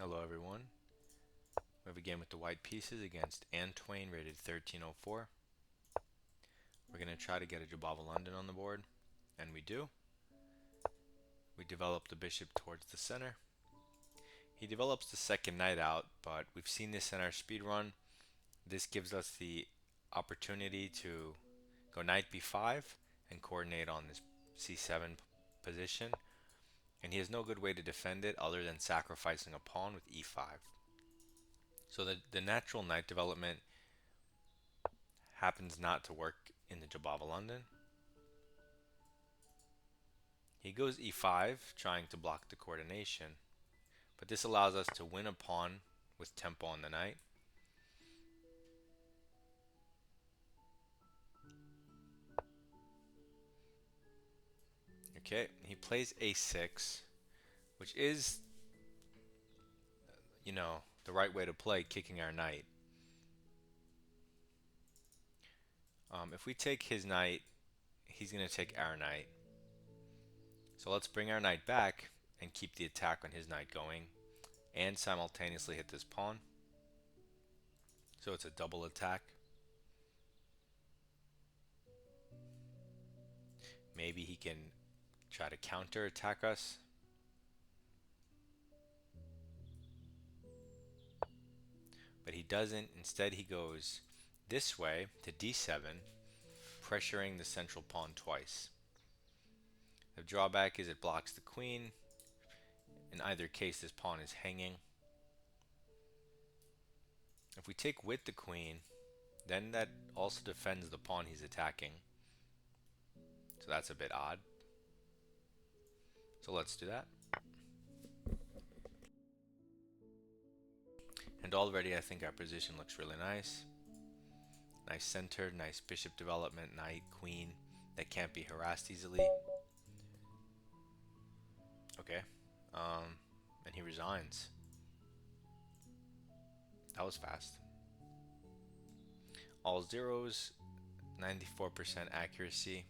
Hello everyone. We have a game with the white pieces against Antoine rated 1304. We're going to try to get a Jobava London on the board, and we do. We develop the bishop towards the center. He develops the second knight out, but we've seen this in our speed run. This gives us the opportunity to go knight b5 and coordinate on this c7 position, and he has no good way to defend it other than sacrificing a pawn with e5. So the natural knight development happens not to work in the Jobava London. He goes e5, trying to block the coordination, but this allows us to win a pawn with tempo on the knight. Okay, he plays a6, which is, the right way to play, kicking our knight. If we take his knight, he's going to take our knight. So let's bring our knight back and keep the attack on his knight going, and simultaneously hit this pawn. So it's a double attack. Maybe he can try to counter attack us. But he doesn't. Instead, he goes this way to d7, pressuring the central pawn twice. The drawback is it blocks the queen. In either case, this pawn is hanging. If we take with the queen, then that also defends the pawn he's attacking. So that's a bit odd. So let's do that. And already I think our position looks really nice. Nice center, nice bishop development, knight, queen that can't be harassed easily. Okay. And he resigns. That was fast. All zeros, 94% accuracy.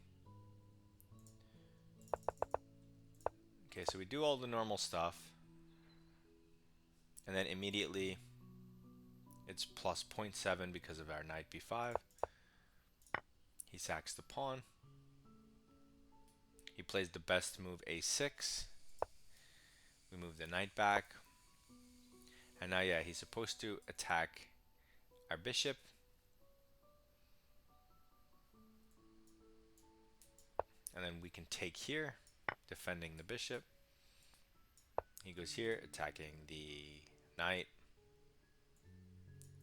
Okay, so we do all the normal stuff. And then immediately it's plus 0.7 because of our knight b5. He sacks the pawn. He plays the best move a6. We move the knight back. And now, yeah, he's supposed to attack our bishop. And then we can take here, defending the bishop. He goes here, attacking the knight.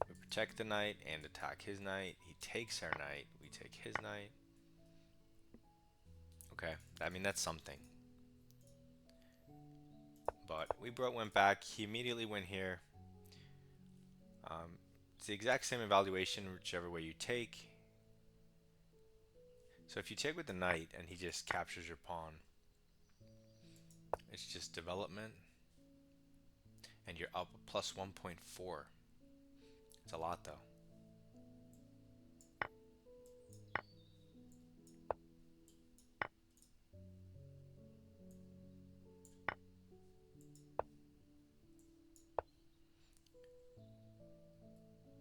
We protect the knight and attack his knight. He takes our knight. We take his knight. Okay, I mean, that's something. But we went back. He immediately went here. It's the exact same evaluation whichever way you take. So if you take with the knight and he just captures your pawn, it's just development. And you're up plus 1.4. It's a lot though.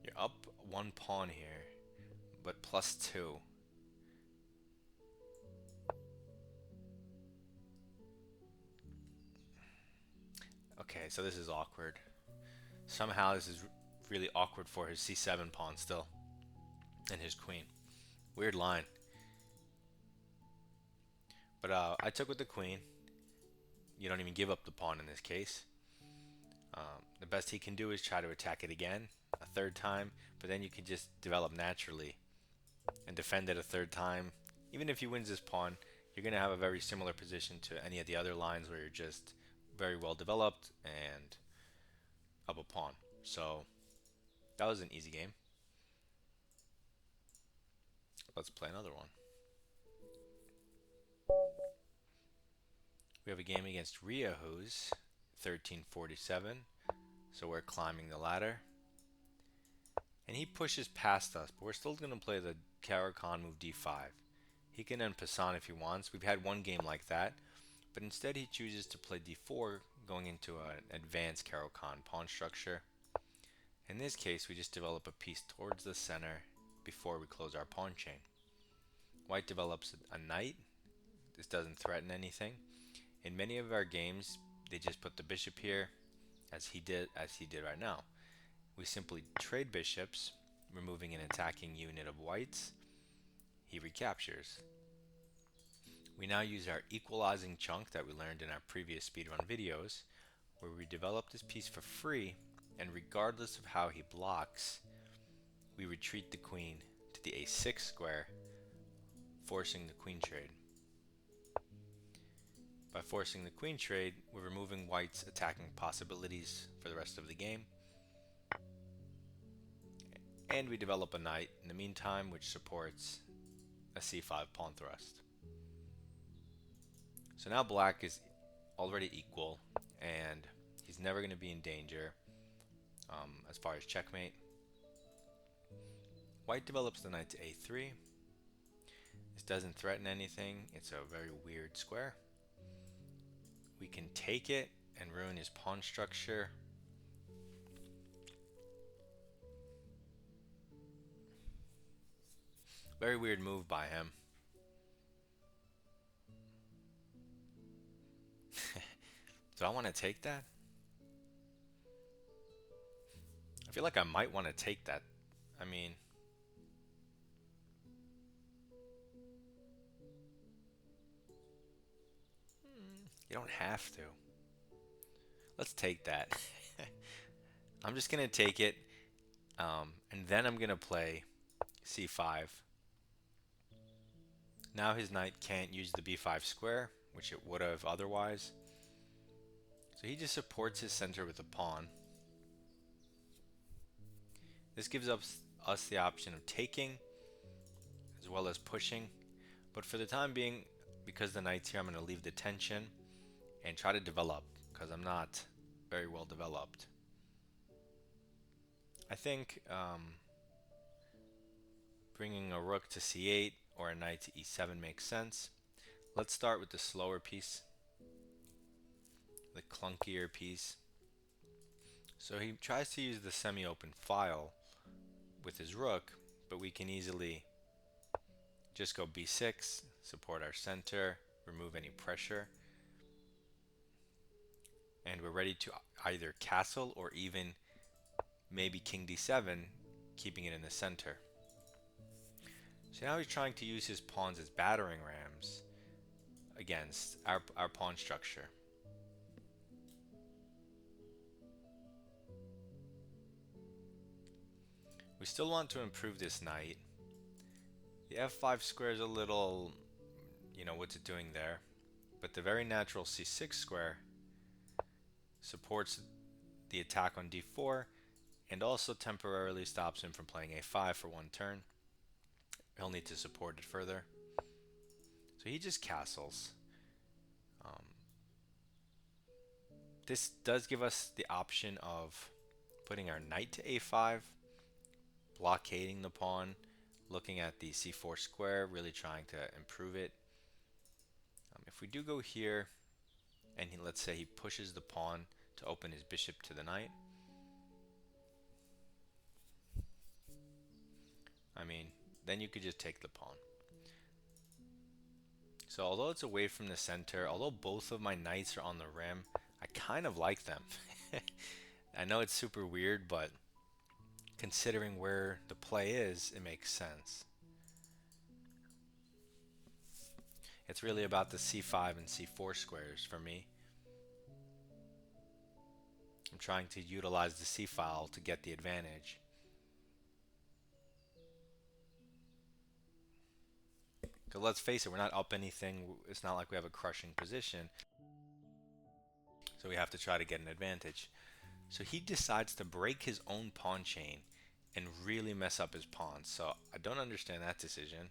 You're up one pawn here, but plus 2. Okay, so this is awkward. Somehow this is really awkward for his c7 pawn still, and his queen. Weird line. But I took with the queen. You don't even give up the pawn in this case. The best he can do is try to attack it again, a third time, but then you can just develop naturally and defend it a third time. Even if he wins this pawn, you're going to have a very similar position to any of the other lines where you're just very well developed and up a pawn. So that was an easy game. Let's play another one. We have a game against Riahu's 1347. So we're climbing the ladder. And he pushes past us, but we're still going to play the Caro-Kann move d5. He can en passant if he wants. We've had one game like that. But instead he chooses to play d4, going into an advanced Caro-Kann pawn structure. In this case, we just develop a piece towards the center before we close our pawn chain. White develops a knight. This doesn't threaten anything. In many of our games, they just put the bishop here, as he did right now. We simply trade bishops, removing an attacking unit of whites. He recaptures. We now use our equalizing chunk that we learned in our previous speedrun videos, where we develop this piece for free, and regardless of how he blocks, we retreat the queen to the a6 square, forcing the queen trade. By forcing the queen trade, we're removing white's attacking possibilities for the rest of the game, and we develop a knight in the meantime, which supports a c5 pawn thrust. So now black is already equal, and he's never going to be in danger as far as checkmate. White develops the knight to a3. This doesn't threaten anything. It's a very weird square. We can take it and ruin his pawn structure. Very weird move by him. Do I want to take that? I feel like I might want to take that. I mean, you don't have to. Let's take that. I'm just going to take it, and then I'm going to play c5. Now his knight can't use the b5 square, which it would have otherwise. So he just supports his center with a pawn. This gives us the option of taking as well as pushing. But for the time being, because the knight's here, I'm going to leave the tension and try to develop, because I'm not very well developed. I think bringing a rook to c8 or a knight to e7 makes sense. Let's start with the slower piece, the clunkier piece. So he tries to use the semi-open file with his rook, but we can easily just go b6, support our center, remove any pressure, and we're ready to either castle or even maybe king d7, keeping it in the center. So now he's trying to use his pawns as battering rams against our pawn structure. We still want to improve this knight. The f5 square is a little, what's it doing there? But the very natural c6 square supports the attack on d4 and also temporarily stops him from playing a5 for one turn. He'll need to support it further. So he just castles. This does give us the option of putting our knight to a5, blockading the pawn, looking at the c4 square, really trying to improve it. If we do go here, and let's say he pushes the pawn to open his bishop to the knight, then you could just take the pawn. So although it's away from the center, although both of my knights are on the rim, I kind of like them. I know it's super weird, but considering where the play is, it makes sense. It's really about the c5 and c4 squares for me. I'm trying to utilize the c file to get the advantage. Because let's face it, we're not up anything. It's not like we have a crushing position. So we have to try to get an advantage. So he decides to break his own pawn chain and really mess up his pawns. So I don't understand that decision.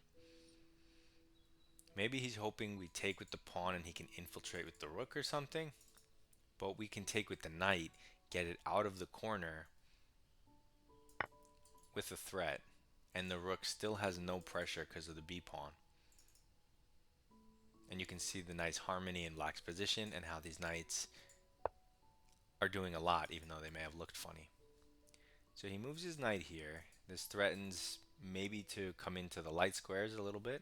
Maybe he's hoping we take with the pawn and he can infiltrate with the rook or something. But we can take with the knight, get it out of the corner with a threat. And the rook still has no pressure because of the b pawn. And you can see the knight's harmony in black's position and how these knights are doing a lot, even though they may have looked funny. So he moves his knight here. This threatens maybe to come into the light squares a little bit.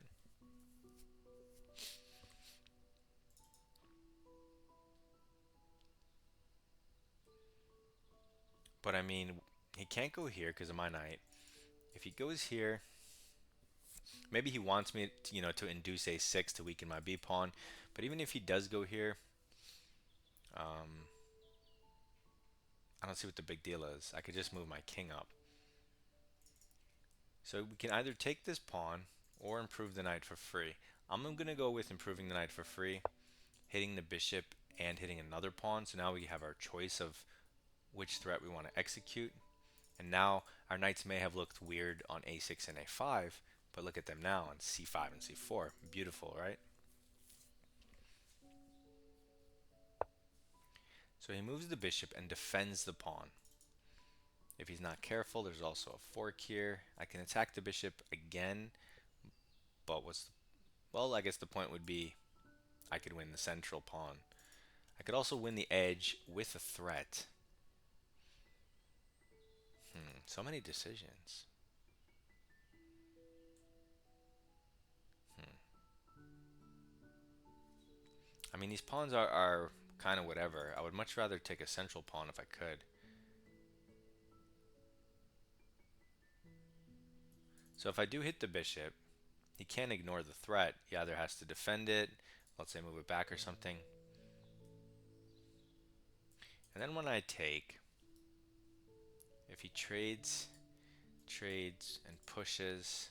But I mean, he can't go here because of my knight. If he goes here, maybe he wants me to, to induce a6 to weaken my b pawn. But even if he does go here, um, I don't see what the big deal is. I could just move my king up. So we can either take this pawn or improve the knight for free. I'm going to go with improving the knight for free, hitting the bishop and hitting another pawn. So now we have our choice of which threat we want to execute. And now our knights may have looked weird on a6 and a5, but look at them now on c5 and c4. Beautiful, right? So he moves the bishop and defends the pawn. If he's not careful, there's also a fork here. I can attack the bishop again, but well, I guess the point would be I could win the central pawn. I could also win the edge with a threat. So many decisions. I mean, these pawns are kind of whatever. I would much rather take a central pawn if I could. So if I do hit the bishop, he can't ignore the threat. He either has to defend it, let's say move it back or something. And then when I take, if he trades, and pushes,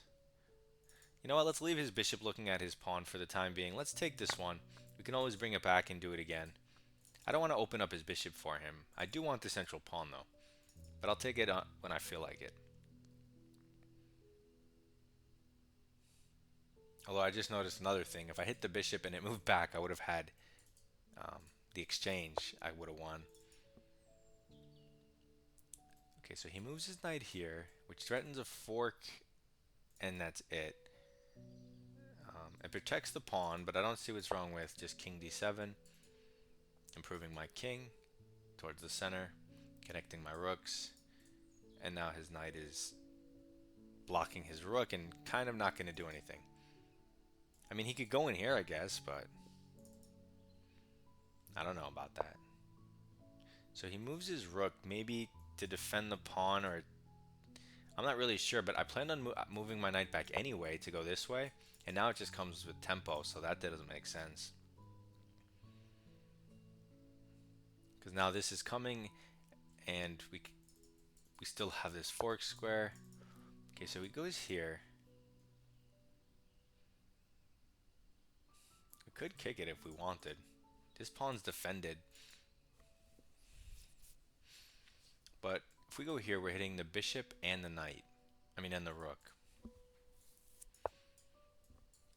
you know what, let's leave his bishop looking at his pawn for the time being. Let's take this one. We can always bring it back and do it again. I don't want to open up his bishop for him. I do want the central pawn though, but I'll take it when I feel like it. Although I just noticed another thing. If I hit the bishop and it moved back, I would have had the exchange. I would have won. Okay, so he moves his knight here, which threatens a fork, and that's it. It protects the pawn, but I don't see what's wrong with just king d7, improving my king towards the center, connecting my rooks, and now his knight is blocking his rook and kind of not going to do anything. I mean, he could go in here, I guess, but I don't know about that. So he moves his rook maybe to defend the pawn, or I'm not really sure, but I planned on moving my knight back anyway to go this way, and now it just comes with tempo, so that doesn't make sense. Because now this is coming, and we still have this fork square. Okay, so he goes here. We could kick it if we wanted. This pawn's defended. But if we go here, we're hitting the bishop and the knight. And the rook.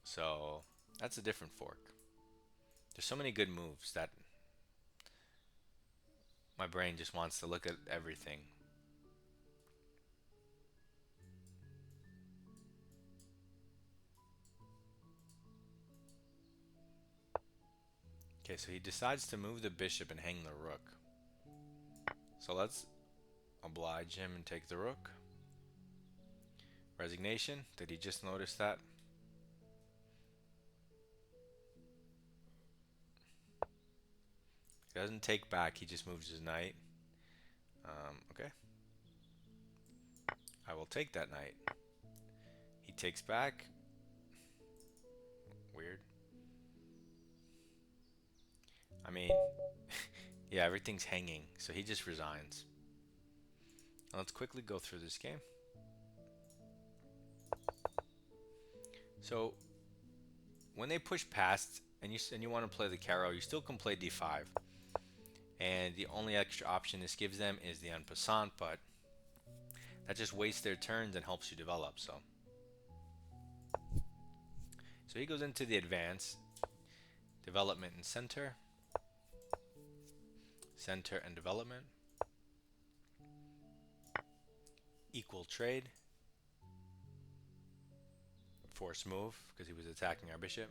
So that's a different fork. There's so many good moves that my brain just wants to look at everything. Okay, so he decides to move the bishop and hang the rook. So let's oblige him and take the rook. Resignation. Did he just notice that? He doesn't take back, he just moves his knight. Okay. I will take that knight. He takes back. Weird. Yeah, everything's hanging, so he just resigns. Now let's quickly go through this game. So when they push past and you want to play the Caro, you still can play d5. And the only extra option this gives them is the en passant, but that just wastes their turns and helps you develop. So he goes into the advance, development and center and development, equal trade, force move because he was attacking our bishop.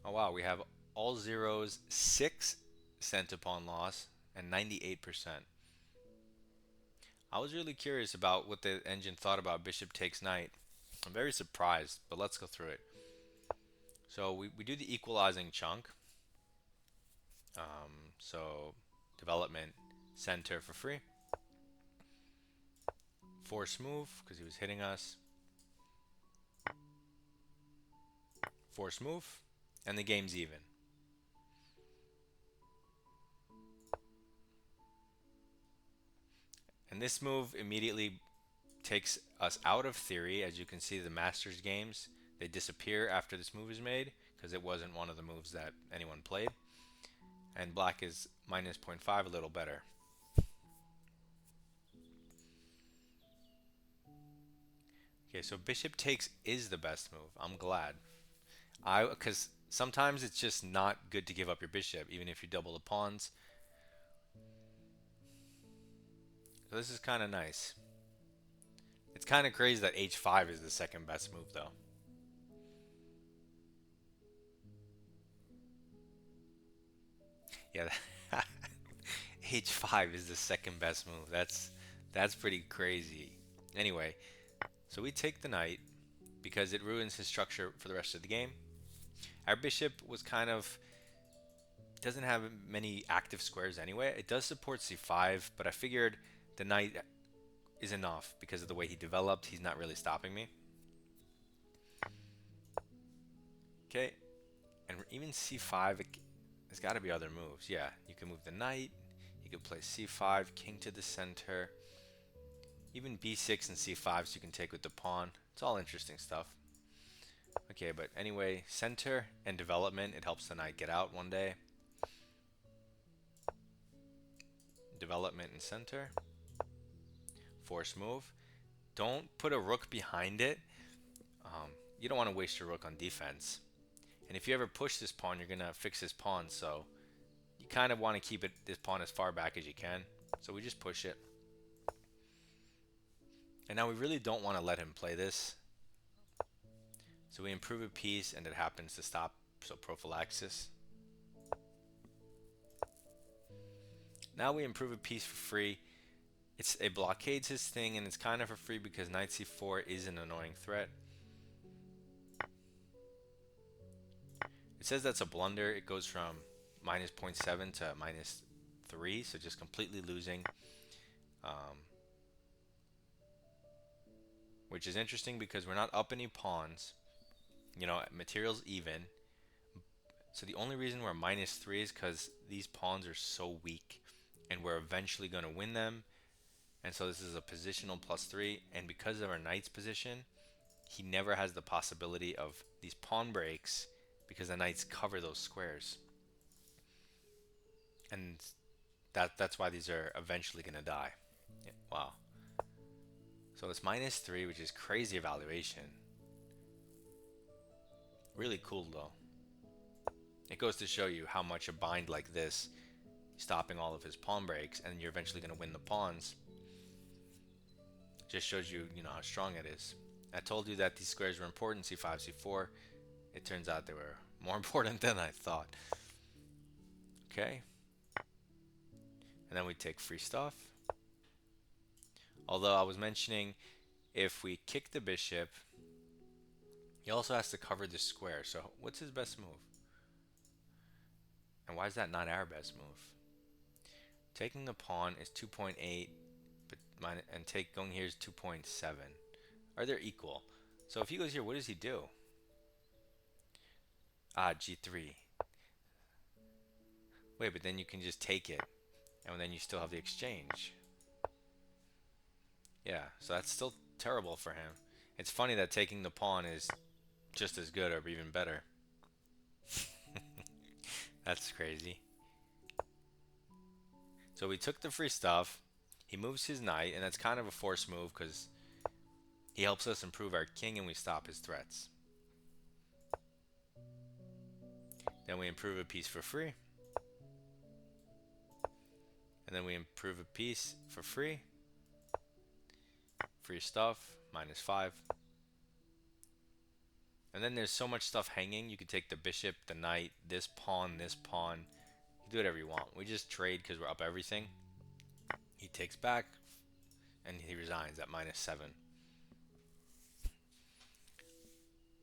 Oh wow, we have all zeros, 6 cent upon loss, and 98%. I was really curious about what the engine thought about bishop takes knight. I'm very surprised, but let's go through it. So we do the equalizing chunk. So development center for free. Force move, because he was hitting us. Force move, and the game's even. And this move immediately takes us out of theory. As you can see, the Masters games, they disappear after this move is made because it wasn't one of the moves that anyone played. And black is minus 0.5, a little better. Okay, so bishop takes is the best move. I'm glad. Because sometimes it's just not good to give up your bishop, even if you double the pawns. So this is kind of nice. It's kind of crazy that h5 is the second best move, though. Yeah, h5 is the second best move. That's pretty crazy. Anyway, so we take the knight because it ruins his structure for the rest of the game. Our bishop was kind of doesn't have many active squares anyway. It does support c5, but I figured the knight is enough because of the way he developed. He's not really stopping me. Okay, and even c5, there's got to be other moves. Yeah, you can move the knight. You could play c5, king to the center. Even b6 and c5 so you can take with the pawn. It's all interesting stuff. Okay, but anyway, center and development, it helps the knight get out one day. Development and center. Force move. Don't put a rook behind it. You don't want to waste your rook on defense. And if you ever push this pawn, you're going to fix this pawn, so you kind of want to keep this pawn as far back as you can. So we just push it. And now we really don't want to let him play this. So we improve a piece and it happens to stop, so prophylaxis. Now we improve a piece for free. It blockades his thing and it's kind of for free because knight c4 is an annoying threat. It says that's a blunder. It goes from minus 0.7 to minus 3, so just completely losing. Which is interesting because we're not up any pawns. You know, material's even. So the only reason we're minus 3 is because these pawns are so weak. And we're eventually going to win them. And so this is a positional plus 3. And because of our knight's position, he never has the possibility of these pawn breaks because the knights cover those squares. And that's why these are eventually going to die. Yeah, wow. So it's minus 3, which is crazy evaluation. Really cool though. It goes to show you how much a bind like this, stopping all of his pawn breaks, and you're eventually going to win the pawns. Just shows you, how strong it is. I told you that these squares were important, c5, c4. It turns out they were more important than I thought. Okay. And then we take free stuff. Although I was mentioning, if we kick the bishop, he also has to cover this square. So what's his best move? And why is that not our best move? Taking the pawn is 2.8, and going here is 2.7. Are they equal? So if he goes here, what does he do? G3. Wait, but then you can just take it, and then you still have the exchange. Yeah, so that's still terrible for him. It's funny that taking the pawn is just as good or even better. That's crazy. So we took the free stuff. He moves his knight, and that's kind of a forced move because he helps us improve our king and we stop his threats. Then we improve a piece for free. And then we improve a piece for free. Free stuff, minus 5. And then there's so much stuff hanging. You could take the bishop, the knight, this pawn, this pawn. You do whatever you want. We just trade because we're up everything. He takes back, and he resigns at -7.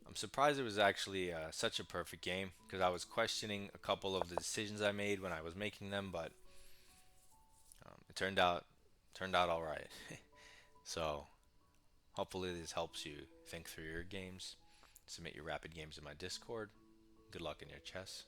I'm surprised it was actually such a perfect game because I was questioning a couple of the decisions I made when I was making them, but it turned out all right. So hopefully this helps you think through your games. Submit your rapid games in my Discord. Good luck in your chess.